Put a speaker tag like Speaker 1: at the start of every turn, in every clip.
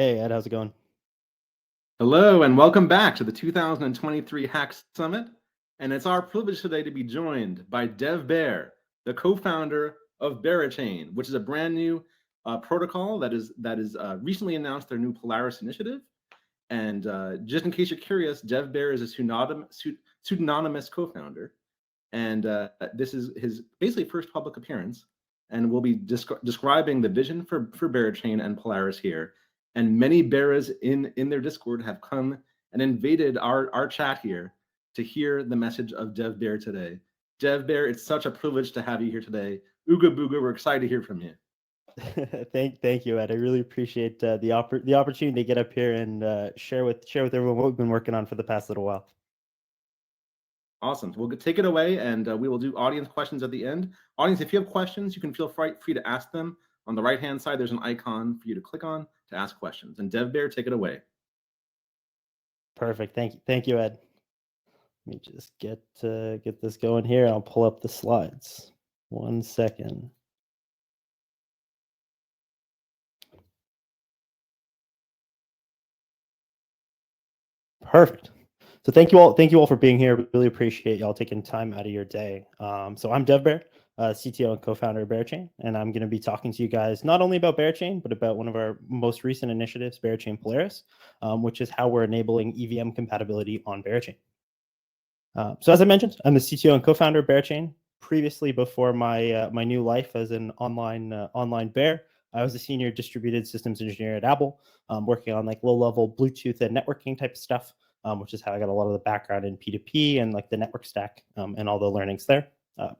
Speaker 1: Hey, Ed, how's it going?
Speaker 2: Hello, and welcome back to the 2023 Hack Summit. And it's our privilege today to be joined by Dev Bear, the co-founder of Berachain, which is a brand new protocol that is recently announced their new Polaris initiative. And just in case you're curious, Dev Bear is a pseudonymous co-founder, and this is his basically first public appearance. And we'll be describing the vision for Berachain and Polaris here. And many bearers in their Discord have come and invaded our chat here to hear the message of Dev Bear today. Dev Bear, it's such a privilege to have you here today. Ooga booga, we're excited to hear from you.
Speaker 1: Thank you, Ed. I really appreciate the opportunity to get up here and share with everyone what we've been working on for the past little while.
Speaker 2: Awesome. We'll take it away, and we will do audience questions at the end. Audience, if you have questions, you can feel free to ask them. On the right-hand side, there's an icon for you to click on to ask questions. And Dev Bear, take it away.
Speaker 1: Perfect. Thank you, Ed. Let me just get this going here. I'll pull up the slides. 1 second. Perfect. So thank you all for being here. Really appreciate y'all taking time out of your day. So I'm Dev Bear, CTO and co-founder of Berachain, and I'm going to be talking to you guys not only about Berachain, but about one of our most recent initiatives, Berachain Polaris, which is how we're enabling EVM compatibility on Berachain. So as I mentioned, I'm the CTO and co-founder of Berachain. Previously, before my my new life as an online bear, I was a senior distributed systems engineer at Apple, working on like low-level Bluetooth and networking type of stuff. Which is how I got a lot of the background in P2P and like the network stack and all the learnings there.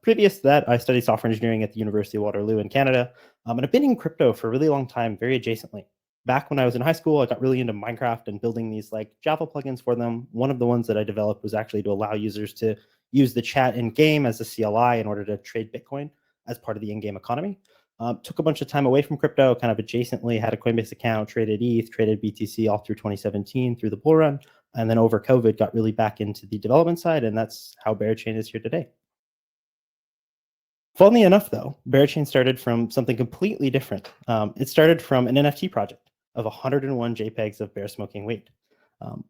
Speaker 1: Previous to that, I studied software engineering at the University of Waterloo in Canada, and I've been in crypto for a really long time, very adjacently. Back when I was in high school, I got really into Minecraft and building these like Java plugins for them. One of the ones that I developed was actually to allow users to use the chat in game as a CLI in order to trade Bitcoin as part of the in-game economy. Took a bunch of time away from crypto, kind of adjacently, had a Coinbase account, traded ETH, traded BTC all through 2017 through the bull run. And then over COVID, got really back into the development side, and that's how Berachain is here today. Funnily enough, though, Berachain started from something completely different. It started from an NFT project of 101 JPEGs of bear smoking weed.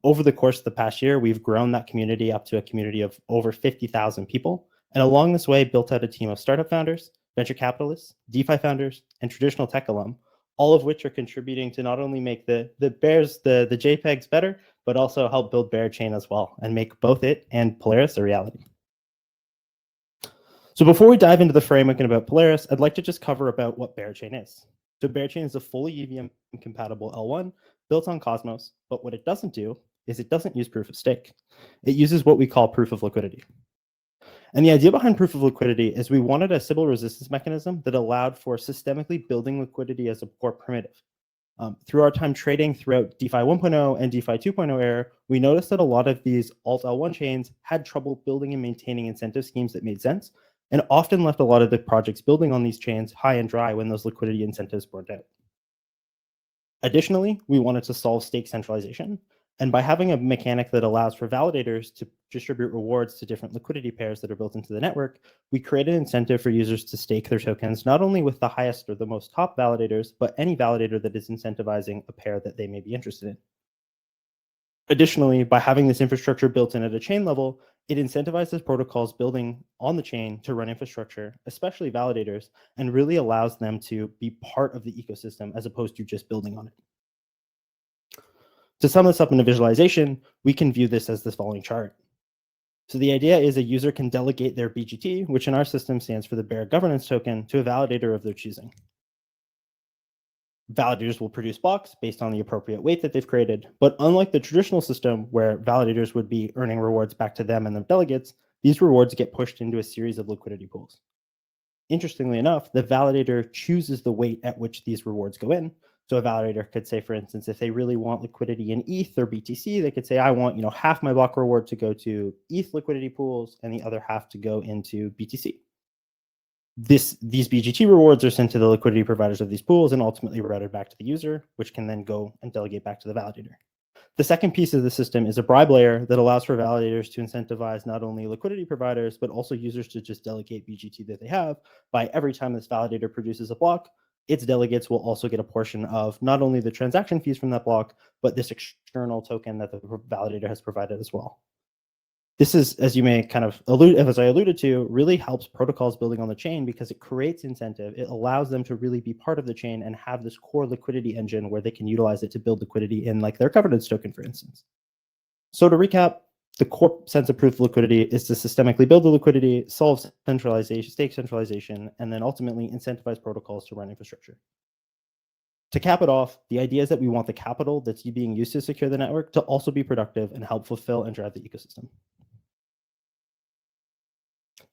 Speaker 1: Over the course of the past year, we've grown that community up to a community of over 50,000 people, and along this way, built out a team of startup founders, venture capitalists, DeFi founders, and traditional tech alum, all of which are contributing to not only make the JPEGs better, but also help build Berachain as well and make both it and Polaris a reality. So before we dive into the framework and about Polaris, I'd like to just cover about what Berachain is. So Berachain is a fully EVM compatible L1 built on Cosmos, but what it doesn't do is it doesn't use proof of stake. It uses what we call proof of liquidity. And the idea behind proof of liquidity is we wanted a Sybil resistance mechanism that allowed for systemically building liquidity as a core primitive. Through our time trading throughout DeFi 1.0 and DeFi 2.0 era, we noticed that a lot of these alt L1 chains had trouble building and maintaining incentive schemes that made sense, and often left a lot of the projects building on these chains high and dry when those liquidity incentives burned out. Additionally, we wanted to solve stake centralization, and by having a mechanic that allows for validators to distribute rewards to different liquidity pairs that are built into the network, we created an incentive for users to stake their tokens, not only with the highest or the most top validators, but any validator that is incentivizing a pair that they may be interested in. Additionally, by having this infrastructure built in at a chain level, it incentivizes protocols building on the chain to run infrastructure, especially validators, and really allows them to be part of the ecosystem as opposed to just building on it. To sum this up in a visualization, we can view this as this following chart. So the idea is a user can delegate their BGT, which in our system stands for the Bear Governance Token, to a validator of their choosing. Validators will produce blocks based on the appropriate weight that they've created, but unlike the traditional system where validators would be earning rewards back to them and their delegates, these rewards get pushed into a series of liquidity pools. Interestingly enough, the validator chooses the weight at which these rewards go in. So a validator could say, for instance, if they really want liquidity in ETH or BTC, they could say, I want half my block reward to go to ETH liquidity pools and the other half to go into BTC. These BGT rewards are sent to the liquidity providers of these pools and ultimately routed back to the user, which can then go and delegate back to the validator. The second piece of the system is a bribe layer that allows for validators to incentivize not only liquidity providers, but also users to just delegate BGT that they have by every time this validator produces a block, its delegates will also get a portion of not only the transaction fees from that block, but this external token that the validator has provided as well. This is, as you may kind of as I alluded to, really helps protocols building on the chain because it creates incentive. It allows them to really be part of the chain and have this core liquidity engine where they can utilize it to build liquidity in like their governance token, for instance. So to recap, the core sense of proof of liquidity is to systemically build the liquidity, solve centralization, stake centralization, and then ultimately incentivize protocols to run infrastructure. To cap it off, the idea is that we want the capital that's being used to secure the network to also be productive and help fulfill and drive the ecosystem.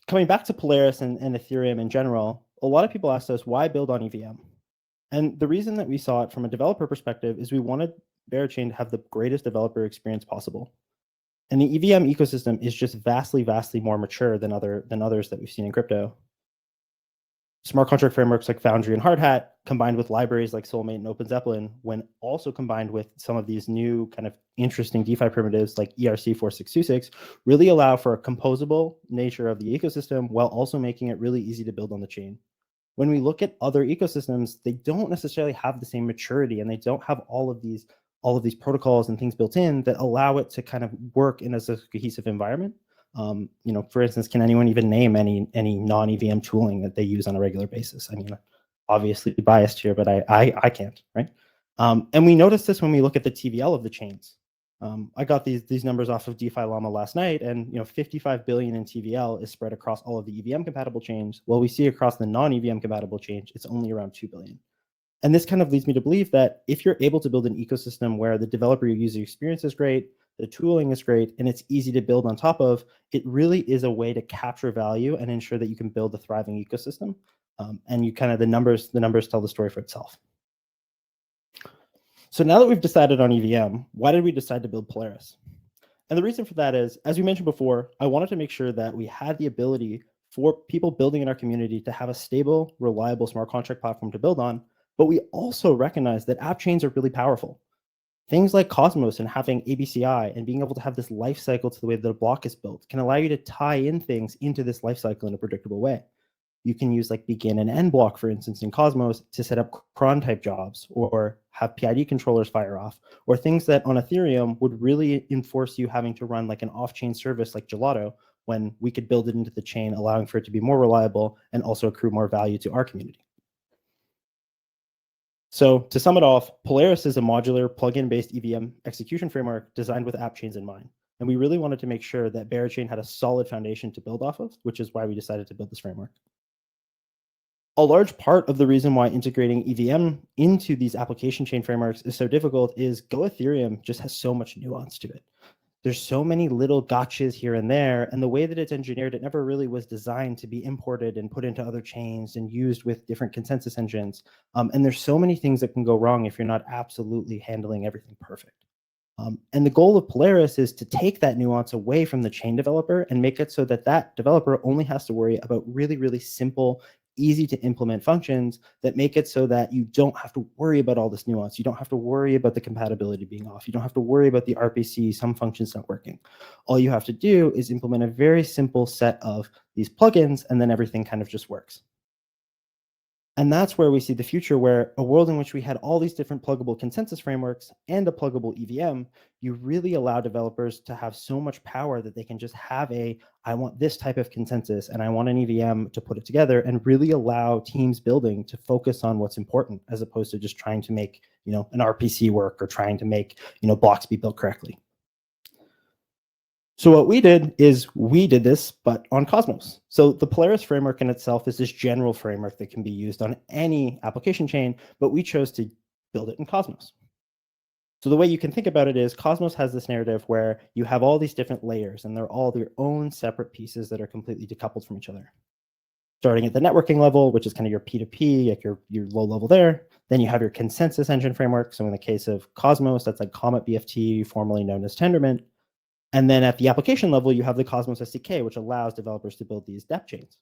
Speaker 1: Coming back to Polaris and Ethereum in general, a lot of people asked us, why build on EVM? And the reason that we saw it from a developer perspective is we wanted Berachain to have the greatest developer experience possible. And the EVM ecosystem is just vastly, vastly more mature than others that we've seen in crypto. Smart contract frameworks like Foundry and Hardhat, combined with libraries like Soulmate and OpenZeppelin, when also combined with some of these new kind of interesting DeFi primitives like ERC4626, really allow for a composable nature of the ecosystem while also making it really easy to build on the chain. When we look at other ecosystems, they don't necessarily have the same maturity and they don't have all of these protocols and things built in that allow it to kind of work in as a cohesive environment. For instance, can anyone even name any non-EVM tooling that they use on a regular basis? I mean, obviously biased here, but I can't, right? And we noticed this when we look at the TVL of the chains. I got these numbers off of DeFi Llama last night, and 55 billion in TVL is spread across all of the EVM compatible chains. While we see across the non-EVM compatible chains, it's only around 2 billion. And this kind of leads me to believe that if you're able to build an ecosystem where the developer user experience is great, the tooling is great, and it's easy to build on top of, it really is a way to capture value and ensure that you can build a thriving ecosystem. And you kind of the numbers tell the story for itself. So now that we've decided on EVM, why did we decide to build Polaris? And the reason for that is, as we mentioned before, I wanted to make sure that we had the ability for people building in our community to have a stable, reliable smart contract platform to build on, but we also recognize that app chains are really powerful. Things like Cosmos and having ABCI and being able to have this life cycle to the way that a block is built can allow you to tie in things into this life cycle in a predictable way. You can use like begin and end block, for instance, in Cosmos to set up cron type jobs or have PID controllers fire off, or things that on Ethereum would really enforce you having to run like an off-chain service like Gelato when we could build it into the chain, allowing for it to be more reliable and also accrue more value to our community. So to sum it off, Polaris is a modular plugin-based EVM execution framework designed with app chains in mind. And we really wanted to make sure that Berachain had a solid foundation to build off of, which is why we decided to build this framework. A large part of the reason why integrating EVM into these application chain frameworks is so difficult is Go Ethereum just has so much nuance to it. There's so many little gotchas here and there, and the way that it's engineered, it never really was designed to be imported and put into other chains and used with different consensus engines. And there's so many things that can go wrong if you're not absolutely handling everything perfect. And the goal of Polaris is to take that nuance away from the chain developer and make it so that that developer only has to worry about really, really simple, easy to implement functions that make it so that you don't have to worry about all this nuance. You don't have to worry about the compatibility being off. You don't have to worry about the RPC, some functions not working. All you have to do is implement a very simple set of these plugins, and then everything kind of just works. And that's where we see the future, where a world in which we had all these different pluggable consensus frameworks and a pluggable EVM, you really allow developers to have so much power that they can just have I want this type of consensus and I want an EVM to put it together, and really allow teams building to focus on what's important as opposed to just trying to make, an RPC work or trying to make, blocks be built correctly. So what we did is we did this, but on Cosmos. So the Polaris framework in itself is this general framework that can be used on any application chain, but we chose to build it in Cosmos. So the way you can think about it is Cosmos has this narrative where you have all these different layers and they're all their own separate pieces that are completely decoupled from each other. Starting at the networking level, which is kind of your P2P, like your low level there. Then you have your consensus engine framework. So in the case of Cosmos, that's like Comet BFT, formerly known as Tendermint. And then at the application level, you have the Cosmos-SDK, which allows developers to build these dApp chains.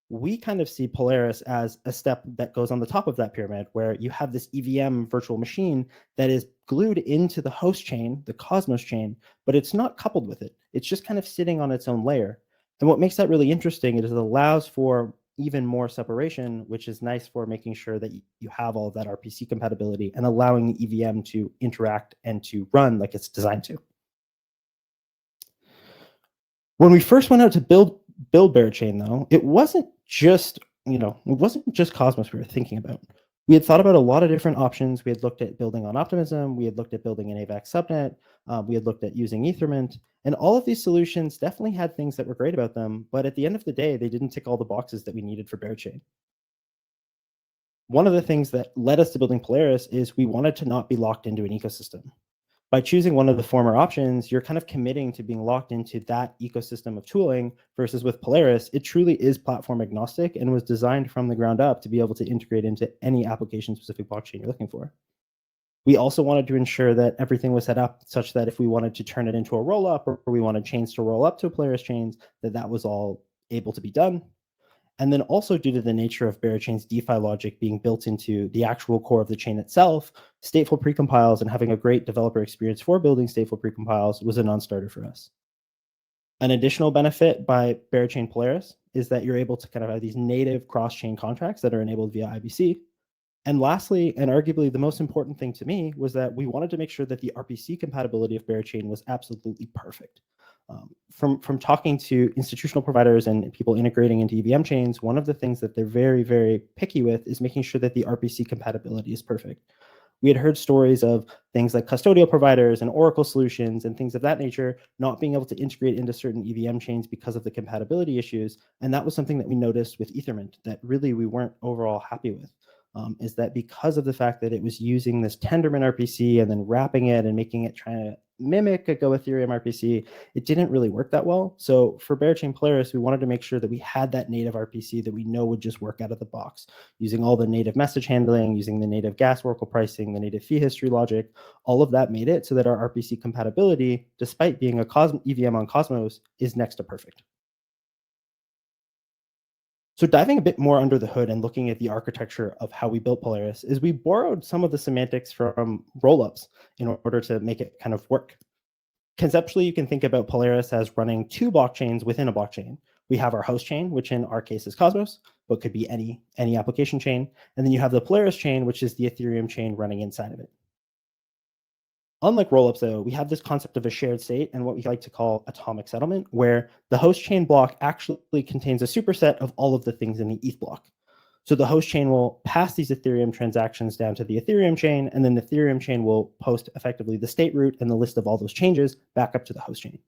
Speaker 1: We kind of see Polaris as a step that goes on the top of that pyramid, where you have this EVM virtual machine that is glued into the host chain, the Cosmos chain, but it's not coupled with it. It's just kind of sitting on its own layer. And what makes that really interesting is it allows for even more separation, which is nice for making sure that you have all of that RPC compatibility and allowing the EVM to interact and to run like it's designed to. When we first went out to build Berachain, though, it wasn't just Cosmos we were thinking about. We had thought about a lot of different options. We had looked at building on Optimism. We had looked at building an AVAX subnet. We had looked at using Ethermint. And all of these solutions definitely had things that were great about them. But at the end of the day, they didn't tick all the boxes that we needed for Berachain. One of the things that led us to building Polaris is we wanted to not be locked into an ecosystem. By choosing one of the former options, you're kind of committing to being locked into that ecosystem of tooling, versus with Polaris, it truly is platform agnostic and was designed from the ground up to be able to integrate into any application-specific blockchain you're looking for. We also wanted to ensure that everything was set up such that if we wanted to turn it into a rollup, or we wanted chains to roll up to Polaris chains, that was all able to be done. And then also, due to the nature of Berachain's DeFi logic being built into the actual core of the chain itself, stateful precompiles and having a great developer experience for building stateful precompiles was a non-starter for us. An additional benefit by Berachain Polaris is that you're able to kind of have these native cross-chain contracts that are enabled via IBC. And lastly, and arguably the most important thing to me, was that we wanted to make sure that the RPC compatibility of Berachain was absolutely perfect. From talking to institutional providers and people integrating into EVM chains, one of the things that they're very, very picky with is making sure that the RPC compatibility is perfect. We had heard stories of things like custodial providers and Oracle solutions and things of that nature not being able to integrate into certain EVM chains because of the compatibility issues. And that was something that we noticed with Ethermint that really we weren't overall happy with. Is that because of the fact that it was using this Tendermint RPC and then wrapping it and making it trying to mimic a Go Ethereum RPC, it didn't really work that well. So for Berachain Polaris, we wanted to make sure that we had that native RPC that we know would just work out of the box, using all the native message handling, using the native gas oracle pricing, the native fee history logic. All of that made it so that our RPC compatibility, despite being a EVM on Cosmos, is next to perfect. So diving a bit more under the hood and looking at the architecture of how we built Polaris, is we borrowed some of the semantics from rollups in order to make it kind of work. Conceptually, you can think about Polaris as running two blockchains within a blockchain. We have our host chain, which in our case is Cosmos, but could be any application chain. And then you have the Polaris chain, which is the Ethereum chain running inside of it. Unlike rollups, though, we have this concept of a shared state and what we like to call atomic settlement, where the host chain block actually contains a superset of all of the things in the ETH block. So the host chain will pass these Ethereum transactions down to the Ethereum chain, and then the Ethereum chain will post effectively the state root and the list of all those changes back up to the host chain.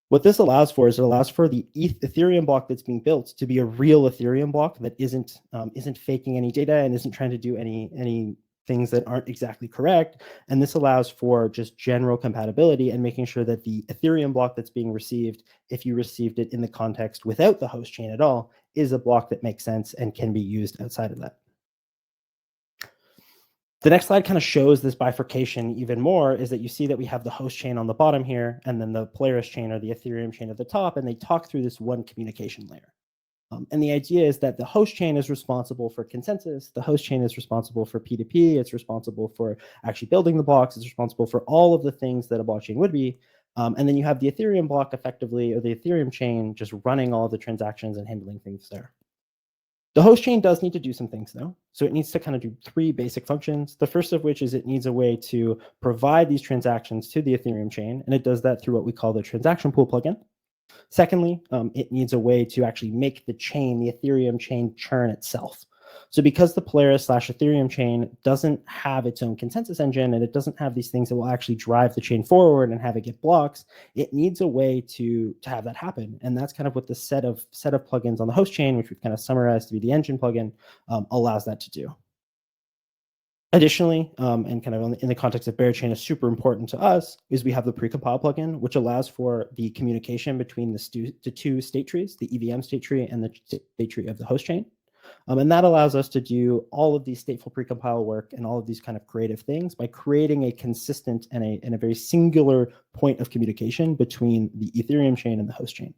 Speaker 1: What this allows for is it allows for the Ethereum block that's being built to be a real Ethereum block that isn't faking any data and isn't trying to do any things that aren't exactly correct. And this allows for just general compatibility and making sure that the Ethereum block that's being received, if you received it in the context without the host chain at all, is a block that makes sense and can be used outside of that. The next slide kind of shows this bifurcation even more, is that you see that we have the host chain on the bottom here, and then the Polaris chain or the Ethereum chain at the top, and they talk through this one communication layer. And the idea is that the host chain is responsible for consensus. The host chain is responsible for P2P. It's responsible for actually building the blocks. It's responsible for all of the things that a blockchain would be. And then you have the Ethereum block effectively, or the Ethereum chain, just running all of the transactions and handling things there. The host chain does need to do some things, though. So it needs to kind of do three basic functions. The first of which is it needs a way to provide these transactions to the Ethereum chain. And it does that through what we call the transaction pool plugin. Secondly, it needs a way to actually make the chain, the Ethereum chain, churn itself. So because the Polaris/Ethereum chain doesn't have its own consensus engine, and it doesn't have these things that will actually drive the chain forward and have it get blocks, it needs a way to have that happen. And that's kind of what the set of plugins on the host chain, which we've kind of summarized to be the engine plugin, allows that to do. Additionally, and kind of in the context of Berachain is super important to us, is we have the Precompile plugin, which allows for the communication between the two state trees, the EVM state tree and the state tree of the host chain. And that allows us to do all of these stateful precompile work and all of these kind of creative things by creating a consistent and a very singular point of communication between the Ethereum chain and the host chain.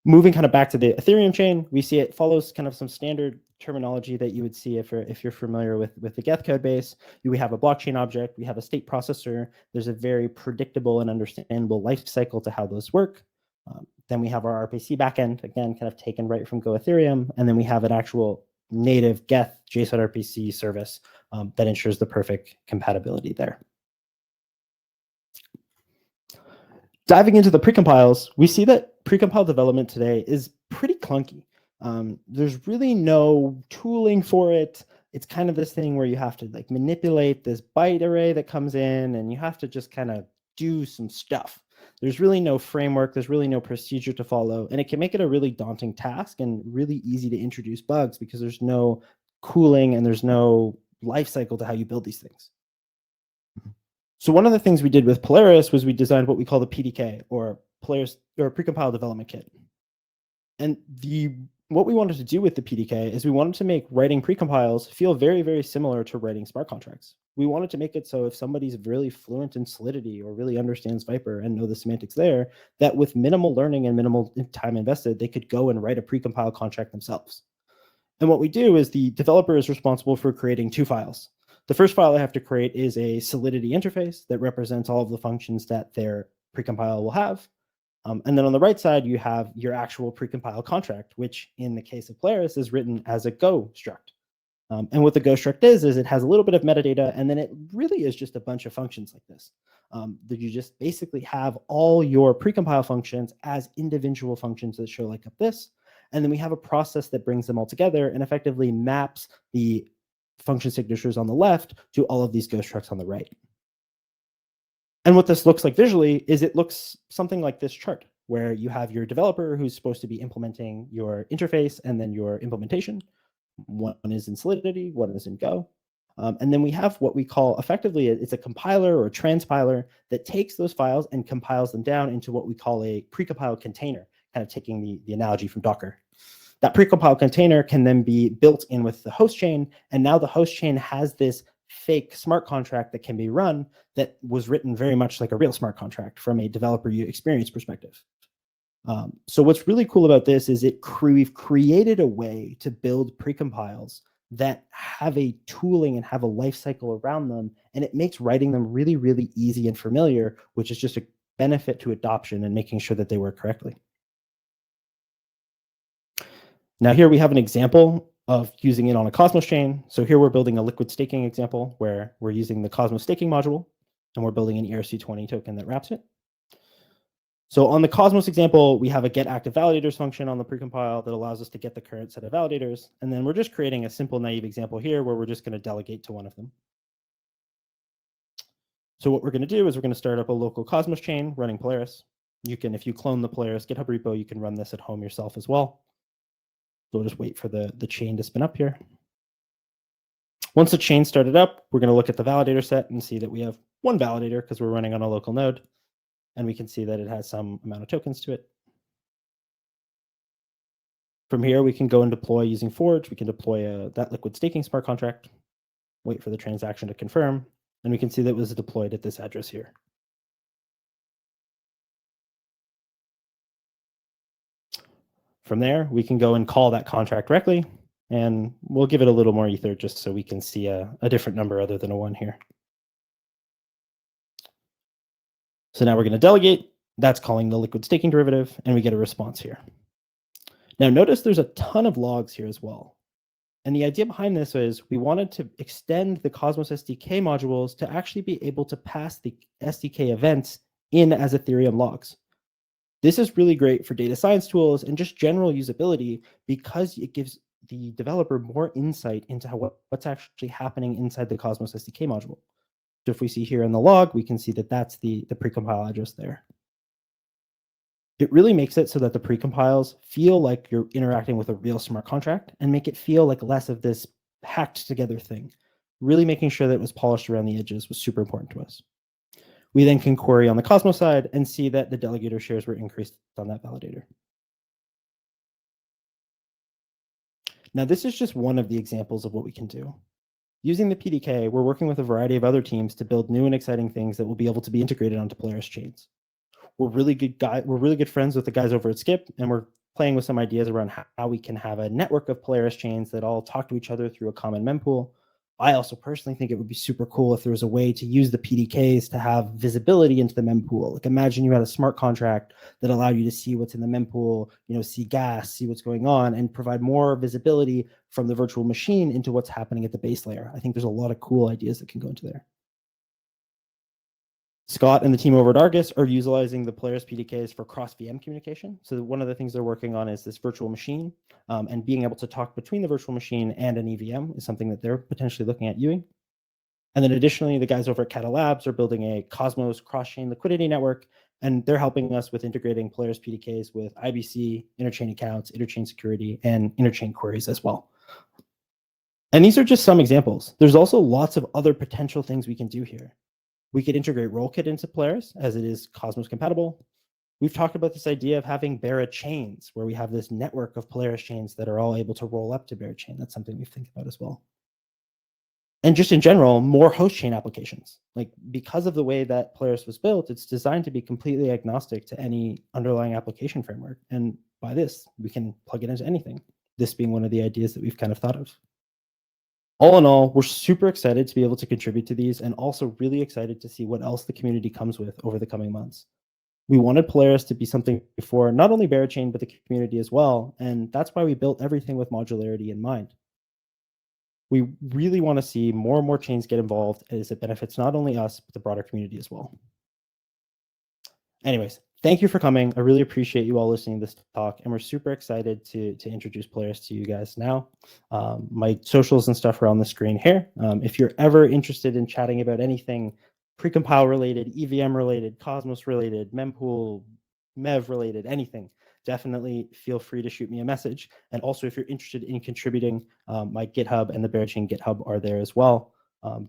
Speaker 1: Moving kind of back to the Ethereum chain, we see it follows kind of some standard terminology that you would see if you're familiar with the Geth code base. We have a blockchain object, we have a state processor. There's a very predictable and understandable life cycle to how those work. Then we have our RPC backend, again, kind of taken right from Go Ethereum. And then we have an actual native Geth JSON RPC service that ensures the perfect compatibility there. Diving into the precompiles, we see that precompile development today is pretty clunky. There's really no tooling for it. It's kind of this thing where you have to like manipulate this byte array that comes in, and you have to just kind of do some stuff. There's really no framework. There's really no procedure to follow, and it can make it a really daunting task and really easy to introduce bugs because there's no cooling and there's no life cycle to how you build these things. So one of the things we did with Polaris was we designed what we call the PDK, or Polaris or Precompile Development Kit. And what we wanted to do with the PDK is we wanted to make writing precompiles feel very, very similar to writing smart contracts. We wanted to make it so if somebody's really fluent in Solidity or really understands Viper and know the semantics there, that with minimal learning and minimal time invested, they could go and write a precompile contract themselves. And what we do is the developer is responsible for creating two files. The first file I have to create is a Solidity interface that represents all of the functions that their precompile will have. And then on the right side, you have your actual precompile contract, which in the case of Polaris is written as a Go struct. And what the Go struct is it has a little bit of metadata, and then it really is just a bunch of functions like this. That you just basically have all your precompile functions as individual functions that show like this. And then we have a process that brings them all together and effectively maps the function signatures on the left to all of these Go structs on the right. And what this looks like visually is it looks something like this chart, where you have your developer who's supposed to be implementing your interface and then your implementation. One is in Solidity, one is in Go. And then we have what we call effectively, it's a compiler or a transpiler that takes those files and compiles them down into what we call a precompiled container, kind of taking the analogy from Docker. That precompiled container can then be built in with the host chain. And now the host chain has this fake smart contract that can be run that was written very much like a real smart contract from a developer experience perspective. So what's really cool about this is we've created a way to build precompiles that have a tooling and have a life cycle around them, and it makes writing them really, really easy and familiar, which is just a benefit to adoption and making sure that they work correctly. Now here we have an example of using it on a Cosmos chain. So here we're building a liquid staking example where we're using the Cosmos staking module, and we're building an ERC20 token that wraps it. So on the Cosmos example, we have a get active validators function on the precompile that allows us to get the current set of validators. And then we're just creating a simple naive example here where we're just going to delegate to one of them. So what we're going to do is we're going to start up a local Cosmos chain running Polaris. If you clone the Polaris GitHub repo, you can run this at home yourself as well. So we'll just wait for the chain to spin up here. Once the chain started up, we're going to look at the validator set and see that we have one validator because we're running on a local node. And we can see that it has some amount of tokens to it. From here, we can go and deploy using Forge. We can deploy that liquid staking smart contract, wait for the transaction to confirm, and we can see that it was deployed at this address here. From there, we can go and call that contract directly, and we'll give it a little more ether just so we can see a different number other than a 1 here. So now we're going to delegate. That's calling the liquid staking derivative, and we get a response here. Now notice there's a ton of logs here as well. And the idea behind this is we wanted to extend the Cosmos-SDK modules to actually be able to pass the SDK events in as Ethereum logs. This is really great for data science tools and just general usability because it gives the developer more insight into what's actually happening inside the Cosmos-SDK module. So if we see here in the log, we can see that that's the precompile address there. It really makes it so that the precompiles feel like you're interacting with a real smart contract and make it feel like less of this hacked together thing. Really making sure that it was polished around the edges was super important to us. We then can query on the Cosmos side and see that the delegator shares were increased on that validator. Now, this is just one of the examples of what we can do. Using the PDK, we're working with a variety of other teams to build new and exciting things that will be able to be integrated onto Polaris chains. We're really good friends with the guys over at Skip, and we're playing with some ideas around how we can have a network of Polaris chains that all talk to each other through a common mempool. I also personally think it would be super cool if there was a way to use the PDKs to have visibility into the mempool. Like imagine you had a smart contract that allowed you to see what's in the mempool, see gas, see what's going on, and provide more visibility from the virtual machine into what's happening at the base layer. I think there's a lot of cool ideas that can go into there. Scott and the team over at Argus are utilizing the Polaris PDKs for cross-VM communication. So one of the things they're working on is this virtual machine, and being able to talk between the virtual machine and an EVM is something that they're potentially looking at using. And then additionally, the guys over at Kata Labs are building a Cosmos cross-chain liquidity network, and they're helping us with integrating Polaris PDKs with IBC, interchain accounts, interchain security, and interchain queries as well. And these are just some examples. There's also lots of other potential things we can do here. We could integrate Rollkit into Polaris as it is Cosmos compatible. We've talked about this idea of having Berachains, where we have this network of Polaris chains that are all able to roll up to Berachain. That's something we think about as well. And just in general, more host chain applications. Like because of the way that Polaris was built, it's designed to be completely agnostic to any underlying application framework. And by this, we can plug it into anything. This being one of the ideas that we've kind of thought of. All in all, we're super excited to be able to contribute to these and also really excited to see what else the community comes with over the coming months. We wanted Polaris to be something for not only Berachain, but the community as well. And that's why we built everything with modularity in mind. We really want to see more and more chains get involved as it benefits not only us, but the broader community as well. Anyways, thank you for coming. I really appreciate you all listening to this talk, and we're super excited to introduce Polaris to you guys now. My socials and stuff are on the screen here. If you're ever interested in chatting about anything precompile related, EVM related, Cosmos related, mempool, MEV related, anything, definitely feel free to shoot me a message. And also, if you're interested in contributing, my GitHub and the Berachain GitHub are there as well.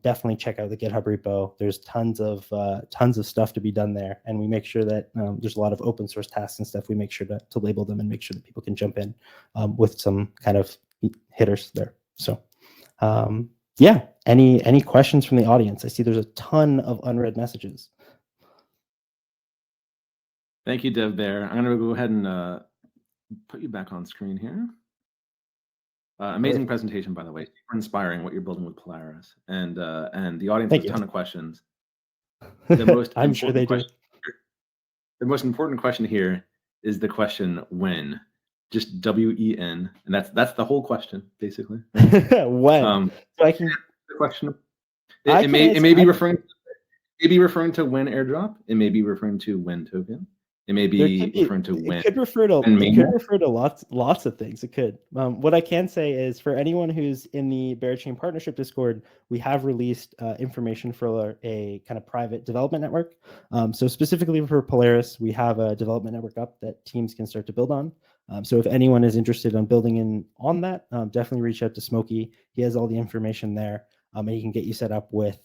Speaker 1: Definitely check out the GitHub repo. There's tons of stuff to be done there, and we make sure that there's a lot of open source tasks and stuff. We make sure to label them and make sure that people can jump in with some kind of hitters there. So yeah, any questions from the audience? I see there's a ton of unread messages.
Speaker 2: Thank you, Dev Bear. I'm going to go ahead and put you back on screen here. Amazing presentation, by the way. Super inspiring what you're building with Polaris, and the audience has a ton of questions. The most
Speaker 1: I'm sure they do.
Speaker 2: The most important question here is the question when, just WEN, and that's the whole question basically.
Speaker 1: When? So I can
Speaker 2: the question. It may be referring to when airdrop. It may be referring to when token. It may be referring to when.
Speaker 1: It could refer to lots of things. It could. What I can say is for anyone who's in the Berachain Partnership Discord, we have released information for a kind of private development network. So specifically for Polaris, we have a development network up that teams can start to build on. So if anyone is interested in building on that, definitely reach out to Smokey. He has all the information there, and he can get you set up with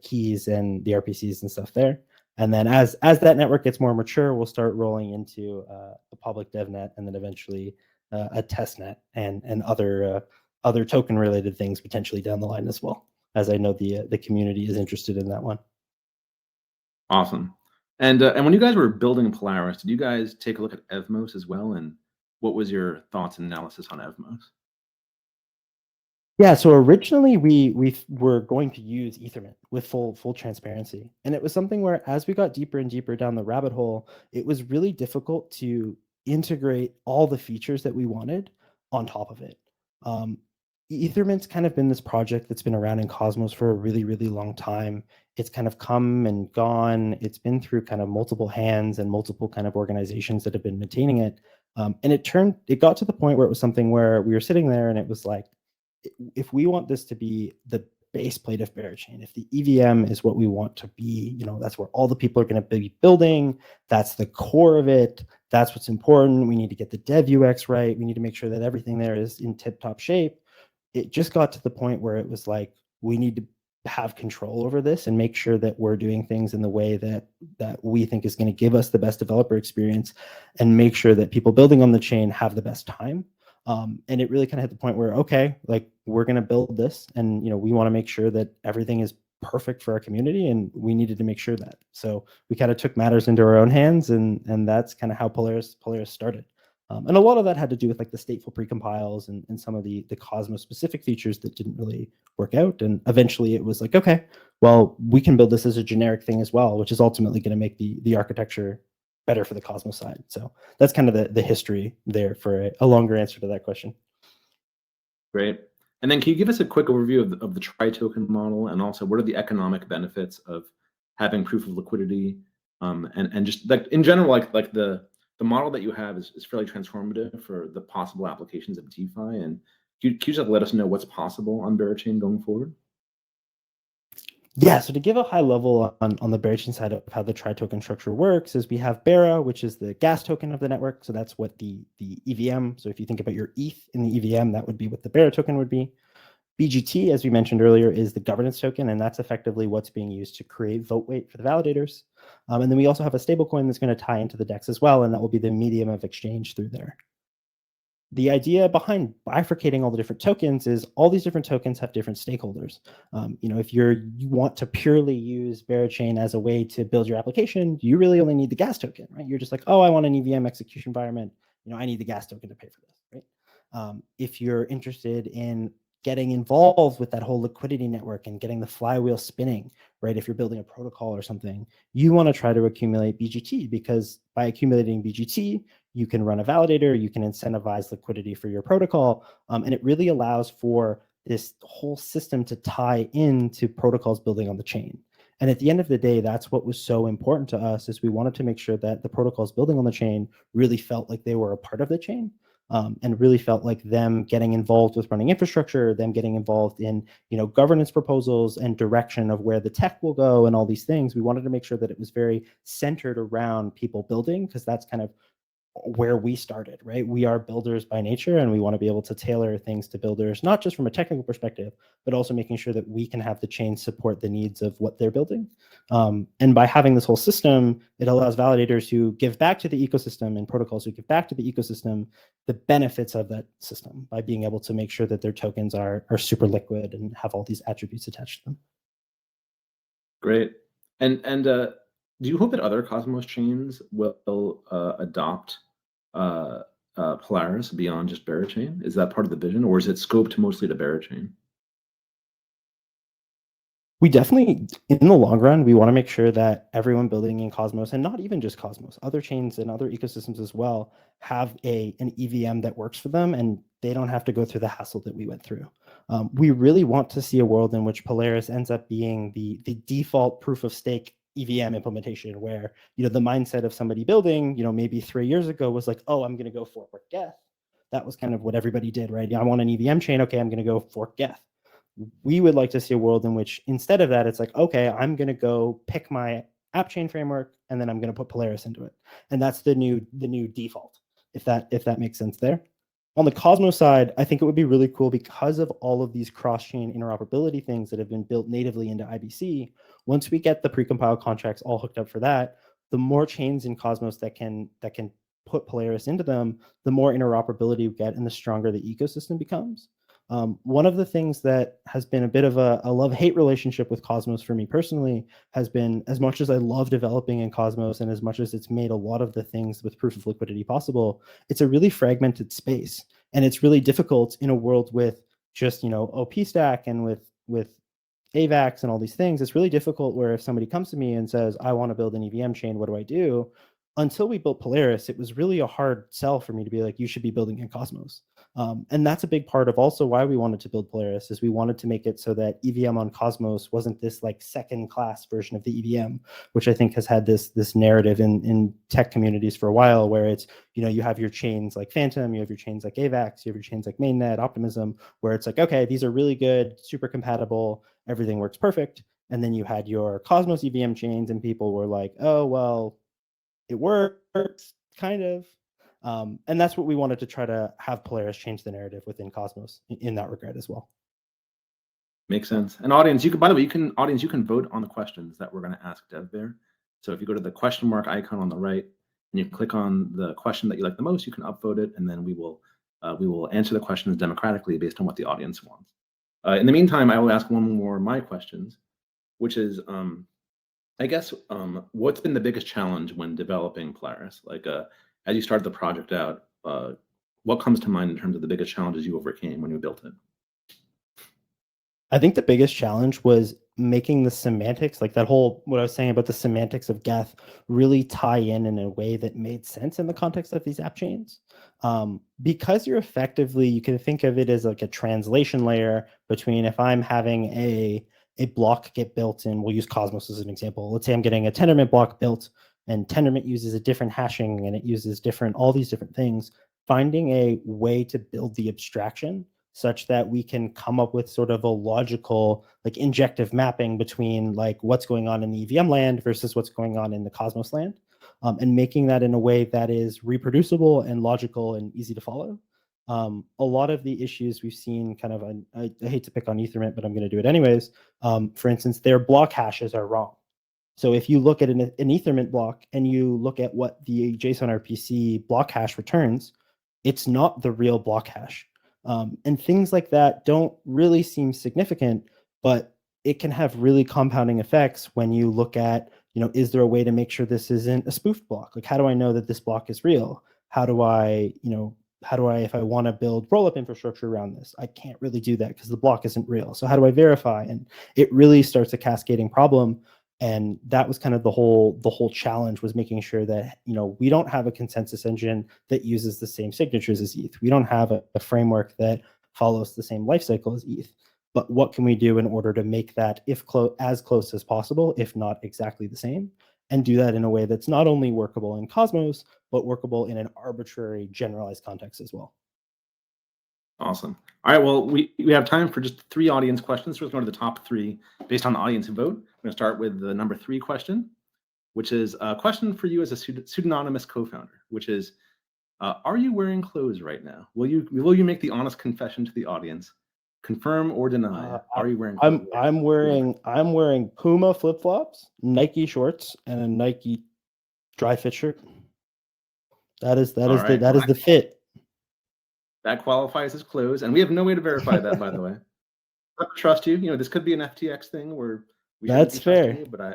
Speaker 1: keys and the RPCs and stuff there. And then as that network gets more mature, we'll start rolling into a public DevNet, and then eventually a testnet and other token related things potentially down the line as well, as I know the community is interested in that one.
Speaker 2: Awesome. And when you guys were building Polaris, did you guys take a look at Evmos as well? And what was your thoughts and analysis on Evmos?
Speaker 1: Yeah, so originally we were going to use Ethermint with full transparency. And it was something where as we got deeper and deeper down the rabbit hole, it was really difficult to integrate all the features that we wanted on top of it. Ethermint's kind of been this project that's been around in Cosmos for a really, really long time. It's kind of come and gone. It's been through kind of multiple hands and multiple kind of organizations that have been maintaining it. And it got to the point where it was something where we were sitting there and it was like, if we want this to be the base plate of Berachain, if the EVM is what we want to be, that's where all the people are going to be building. That's the core of it. That's what's important. We need to get the dev UX right. We need to make sure that everything there is in tip-top shape. It just got to the point where it was like, we need to have control over this and make sure that we're doing things in the way that we think is going to give us the best developer experience and make sure that people building on the chain have the best time. And it really kind of hit the point where, okay, like we're going to build this and, we want to make sure that everything is perfect for our community, and we needed to make sure that. So we kind of took matters into our own hands, and that's kind of how Polaris started. And a lot of that had to do with like the stateful precompiles and some of the Cosmos specific features that didn't really work out. And eventually it was like, okay, well, we can build this as a generic thing as well, which is ultimately going to make the architecture better for the Cosmos side. So that's kind of the history there for a longer answer to that question.
Speaker 2: Great. And then can you give us a quick overview of the tri-token model, and also what are the economic benefits of having proof of liquidity, and just like in general, like the model that you have is fairly transformative for the possible applications of DeFi. And can you just let us know what's possible on Berachain going forward?
Speaker 1: Yeah, so to give a high level on the Berachain side of how the tri-token structure works is we have Bera, which is the gas token of the network. So that's what the EVM. So if you think about your ETH in the EVM, that would be what the Bera token would be. BGT, as we mentioned earlier, is the governance token, and that's effectively what's being used to create vote weight for the validators. And then we also have a stablecoin that's going to tie into the DEX as well, and that will be the medium of exchange through there. The idea behind bifurcating all the different tokens is all these different tokens have different stakeholders. If you want to purely use Berachain as a way to build your application, you really only need the gas token, right? You're just like, oh, I want an EVM execution environment. I need the gas token to pay for this, right? If you're interested in getting involved with that whole liquidity network and getting the flywheel spinning, right? If you're building a protocol or something, you want to try to accumulate BGT, because by accumulating BGT, you can run a validator, you can incentivize liquidity for your protocol, and it really allows for this whole system to tie into protocols building on the chain. And at the end of the day, that's what was so important to us, is we wanted to make sure that the protocols building on the chain really felt like they were a part of the chain. And really felt like them getting involved with running infrastructure, them getting involved in governance proposals and direction of where the tech will go and all these things. We wanted to make sure that it was very centered around people building, because that's kind of where we started, right? We are builders by nature, and we want to be able to tailor things to builders, not just from a technical perspective, but also making sure that we can have the chain support the needs of what they're building. And by having this whole system, it allows validators who give back to the ecosystem and protocols who give back to the ecosystem the benefits of that system by being able to make sure that their tokens are super liquid and have all these attributes attached to them.
Speaker 2: Great. And do you hope that other Cosmos chains will adopt Polaris beyond just Berachain? Is that part of the vision, or is it scoped mostly to Berachain?
Speaker 1: We definitely, in the long run, we want to make sure that everyone building in Cosmos, and not even just Cosmos, other chains and other ecosystems as well, have an EVM that works for them, and they don't have to go through the hassle that we went through. We really want to see a world in which Polaris ends up being the default proof of stake EVM implementation, where the mindset of somebody building, maybe 3 years ago was like, oh, I'm going to go fork Geth. That was kind of what everybody did, right? Yeah, I want an EVM chain. Okay, I'm going to go fork Geth. We would like to see a world in which instead of that, it's like, okay, I'm going to go pick my app chain framework, and then I'm going to put Polaris into it, and that's the new default. If that makes sense there. On the Cosmos side, I think it would be really cool, because of all of these cross-chain interoperability things that have been built natively into IBC. Once we get the precompile contracts all hooked up for that, the more chains in Cosmos that can put Polaris into them, the more interoperability we get and the stronger the ecosystem becomes. One of the things that has been a bit of a love-hate relationship with Cosmos for me personally has been, as much as I love developing in Cosmos and as much as it's made a lot of the things with proof of liquidity possible, it's a really fragmented space. And it's really difficult in a world with just, OP stack and with AVAX and all these things. It's really difficult where if somebody comes to me and says, I want to build an EVM chain, what do I do? Until we built Polaris, it was really a hard sell for me to be like, you should be building in Cosmos. And that's a big part of also why we wanted to build Polaris, is we wanted to make it so that EVM on Cosmos wasn't this like second class version of the EVM, which I think has had this narrative in tech communities for a while, where it's, you have your chains like Phantom, you have your chains like AVAX, you have your chains like Mainnet, Optimism, where it's like, okay, these are really good, super compatible, everything works perfect. And then you had your Cosmos EVM chains, and people were like, oh, well, it works, kind of. And that's what we wanted to try to have Polaris change the narrative within Cosmos in that regard as well.
Speaker 2: Makes sense. And audience, by the way, you can vote on the questions that we're going to ask Dev there. So if you go to the question mark icon on the right and you click on the question that you like the most, you can upvote it, and then we will answer the questions democratically based on what the audience wants. In the meantime, I will ask one more of my questions, which is, I guess, what's been the biggest challenge when developing Polaris? Like, as you started the project out, what comes to mind in terms of the biggest challenges you overcame when you built it?
Speaker 1: I think the biggest challenge was making the semantics, like that whole, what I was saying about the semantics of Geth, really tie in a way that made sense in the context of these app chains. Because you're effectively, you can think of it as like a translation layer between, if I'm having a block get built in, we'll use Cosmos as an example. Let's say I'm getting a Tendermint block built, and Tendermint uses a different hashing and it uses all these different things. Finding a way to build the abstraction such that we can come up with sort of a logical, like, injective mapping between like what's going on in the EVM land versus what's going on in the Cosmos land, and making that in a way that is reproducible and logical and easy to follow. A lot of the issues we've seen kind of, I hate to pick on Ethermint, but I'm going to do it anyways. For instance, their block hashes are wrong. So if you look at an Ethermint block and you look at what the JSON RPC block hash returns, it's not the real block hash. And things like that don't really seem significant, but it can have really compounding effects when you look at, is there a way to make sure this isn't a spoofed block? Like, how do I know that this block is real? How do I, if I want to build rollup infrastructure around this, I can't really do that because the block isn't real. So how do I verify? And it really starts a cascading problem. And that was kind of the whole challenge, was making sure that, we don't have a consensus engine that uses the same signatures as ETH. We don't have a framework that follows the same lifecycle as ETH. But what can we do in order to make that as close as possible, if not exactly the same, and do that in a way that's not only workable in Cosmos, but workable in an arbitrary generalized context as well.
Speaker 2: Awesome. All right, well, we have time for just 3 audience questions. So let's go to the top 3 based on the audience vote. I'm going to start with the number 3 question, which is a question for you as a pseudonymous co-founder, which is, are you wearing clothes right now? Will you make the honest confession to the audience? Confirm or deny? Are you wearing clothes?
Speaker 1: I'm wearing Puma flip-flops, Nike shorts, and a Nike dry fit shirt. That is the fit.
Speaker 2: That qualifies as clothes, and we have no way to verify that, by the way. I trust you. This could be an FTX thing where we
Speaker 1: that's fair.
Speaker 2: You, but I'm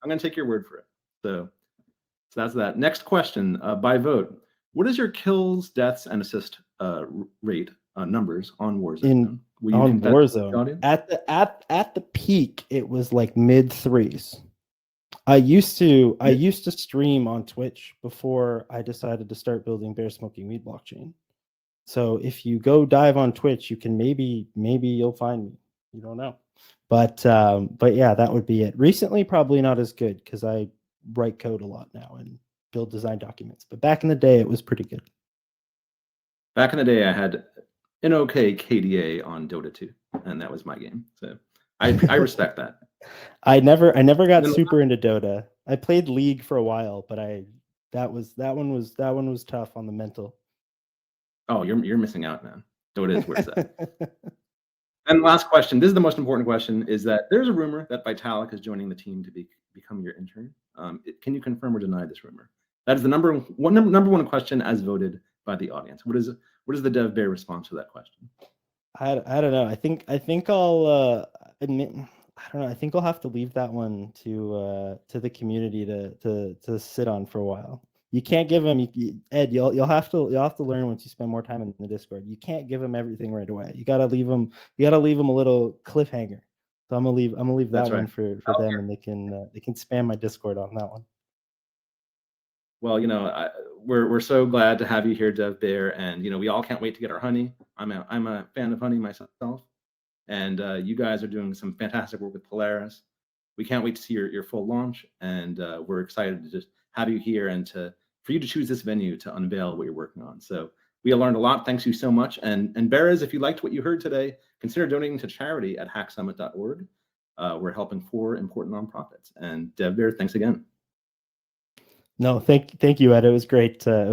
Speaker 2: going to take your word for it. So that's that. Next question, by vote. What is your kills, deaths, and assist rate numbers on Warzone?
Speaker 1: On Warzone, at the peak, it was like mid-3s. I used to stream on Twitch before I decided to start building Bear Smoking Weed blockchain. So if you go dive on Twitch, you can maybe you'll find me. You don't know, but yeah, that would be it. Recently, probably not as good because I write code a lot now and build design documents. But back in the day, it was pretty good.
Speaker 2: Back in the day, I had an okay KDA on Dota 2, and that was my game. So I respect that.
Speaker 1: I never got super into Dota. I played League for a while, but that one was tough on the mental.
Speaker 2: Oh, you're missing out, man. Dota is where it's at. And last question, this is the most important question, is that there's a rumor that Vitalik is joining the team to become your intern. Can you confirm or deny this rumor? That is the number one question as voted by the audience. What is the Dev Bear response to that question?
Speaker 1: I don't know. I think I'll admit. I don't know. I think I'll have to leave that one to the community to sit on for a while. You can't give them, Ed. You'll have to learn once you spend more time in the Discord. You can't give them everything right away. You gotta leave them a little cliffhanger. So I'm gonna leave that one for them, and they can spam my Discord on that one.
Speaker 2: Well, we're so glad to have you here, Dev Bear, and we all can't wait to get our honey. I'm a fan of honey myself, and you guys are doing some fantastic work with Polaris. We can't wait to see your full launch, and we're excited to just have you here and for you to choose this venue to unveil what you're working on. So we learned a lot. Thanks you so much. And Bears, if you liked what you heard today, consider donating to charity at hacksummit.org. We're helping 4 important nonprofits. And Dev Bear, thanks again.
Speaker 1: No, thank you, Ed. It was great.